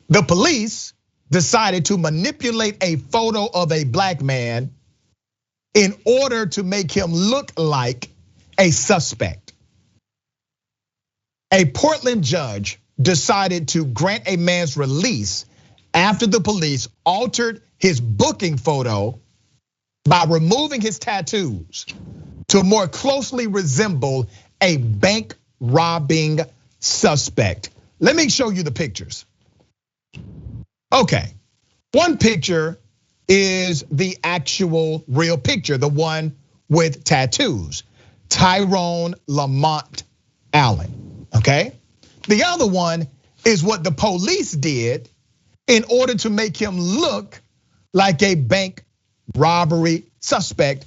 The police decided to manipulate a photo of a black man in order to make him look like a suspect. A Portland judge decided to grant a man's release after the police altered his booking photo by removing his tattoos to more closely resemble a bank robbing suspect. Let me show you the pictures. Okay, one picture is the actual real picture, the one with tattoos, Tyrone Lamont Allen, okay? The other one is what the police did in order to make him look like a bank robbery suspect.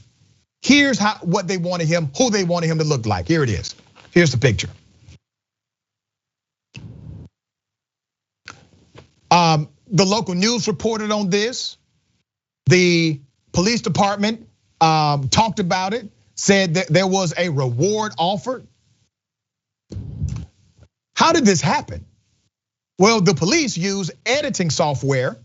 Here's what they wanted him, who they wanted him to look like. Here it is. Here's the picture. The local news reported on this. The police department talked about it, said that there was a reward offered. How did this happen? Well, the police used editing software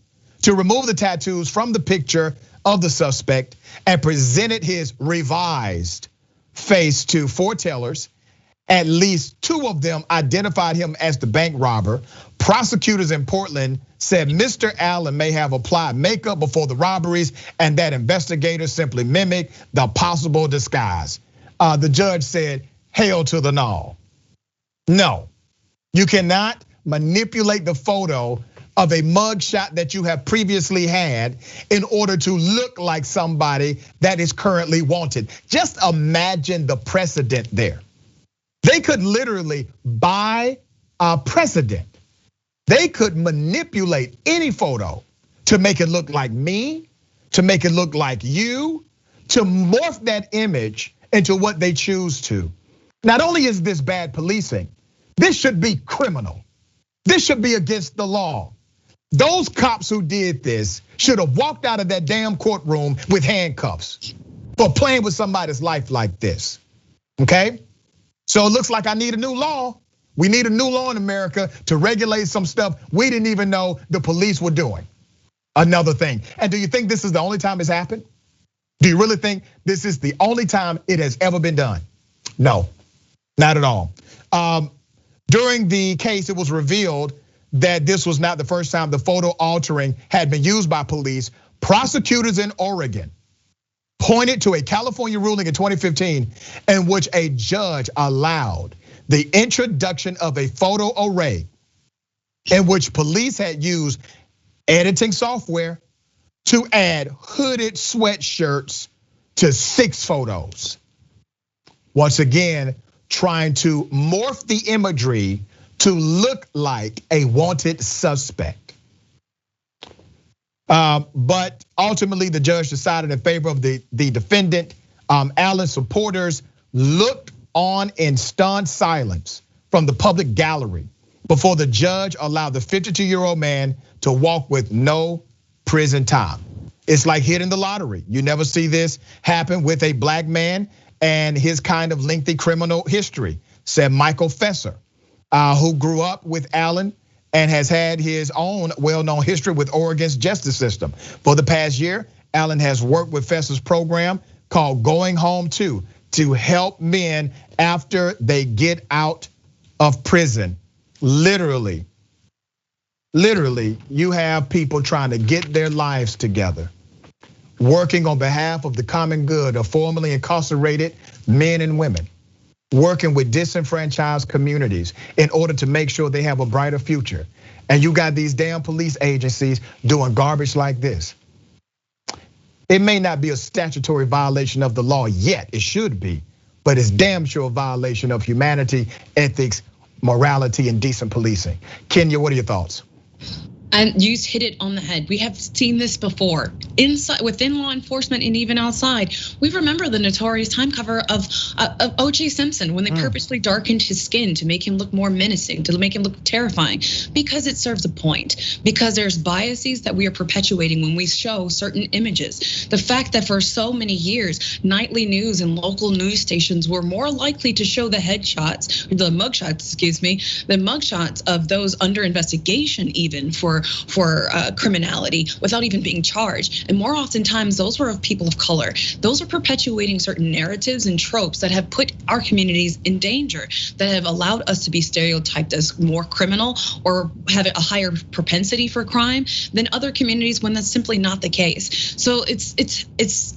to remove the tattoos from the picture of the suspect and presented his revised face to foretellers. At least 2 of them identified him as the bank robber. Prosecutors in Portland said Mr. Allen may have applied makeup before the robberies and that investigators simply mimicked the possible disguise. The judge said, hail to the no. No, you cannot manipulate the photo of a mugshot that you have previously had in order to look like somebody that is currently wanted. Just imagine the precedent there. They could literally buy a precedent. They could manipulate any photo to make it look like me, to make it look like you, to morph that image into what they choose to. Not only is this bad policing, this should be criminal. This should be against the law. Those cops who did this should have walked out of that damn courtroom with handcuffs for playing with somebody's life like this, okay? So it looks like I need a new law. We need a new law in America to regulate some stuff we didn't even know the police were doing. Another thing. And do you think this is the only time it's happened? Do you really think this is the only time it has ever been done? No, not at all. During the case, it was revealed that this was not the first time the photo altering had been used by police. Prosecutors in Oregon pointed to a California ruling in 2015 in which a judge allowed the introduction of a photo array in which police had used editing software to add hooded sweatshirts to 6 photos. Once again, trying to morph the imagery to look like a wanted suspect. But ultimately, the judge decided in favor of the defendant. Allen supporters looked on in stunned silence from the public gallery before the judge allowed the 52-year-old man to walk with no prison time. It's like hitting the lottery. You never see this happen with a black man and his kind of lengthy criminal history, said Michael Fesser, who grew up with Allen and has had his own well-known history with Oregon's justice system. For the past year, Allen has worked with Fesser's program called Going Home to help men after they get out of prison. Literally, you have people trying to get their lives together, working on behalf of the common good of formerly incarcerated men and women, working with disenfranchised communities in order to make sure they have a brighter future. And you got these damn police agencies doing garbage like this. It may not be a statutory violation of the law yet, it should be, but it's damn sure a violation of humanity, ethics, morality, and decent policing. Kenya, what are your thoughts? And you hit it on the head. We have seen this before, inside, within law enforcement and even outside. We remember the notorious time cover of O.J. Simpson when they purposely darkened his skin to make him look more menacing, to make him look terrifying, because it serves a point. Because there's biases that we are perpetuating when we show certain images. The fact that for so many years, nightly news and local news stations were more likely to show the headshots, the mugshots, the mugshots of those under investigation, even for for criminality without even being charged. And more oftentimes, those were of people of color. Those are perpetuating certain narratives and tropes that have put our communities in danger, that have allowed us to be stereotyped as more criminal or have a higher propensity for crime than other communities when that's simply not the case. So it's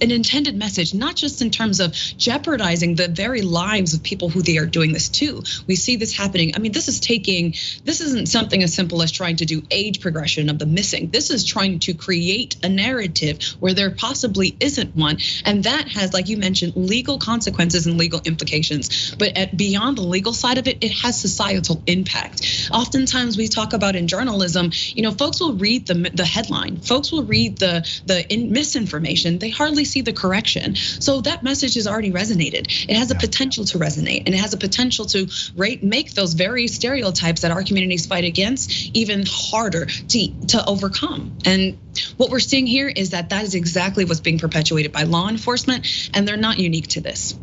an intended message, not just in terms of jeopardizing the very lives of people who they are doing this to. We see this happening. I mean, this isn't something as simple as trying to do age progression of the missing. This is trying to create a narrative where there possibly isn't one. And that has, like you mentioned, legal consequences and legal implications. But beyond the legal side of it, it has societal impact. Oftentimes we talk about in journalism, folks will read the headline. Folks will read the misinformation. They hardly see the correction. So that message has already resonated. It has a potential to resonate, and it has a potential to make those very stereotypes that our communities fight against even harder to overcome. And what we're seeing here is that is exactly what's being perpetuated by law enforcement, and they're not unique to this.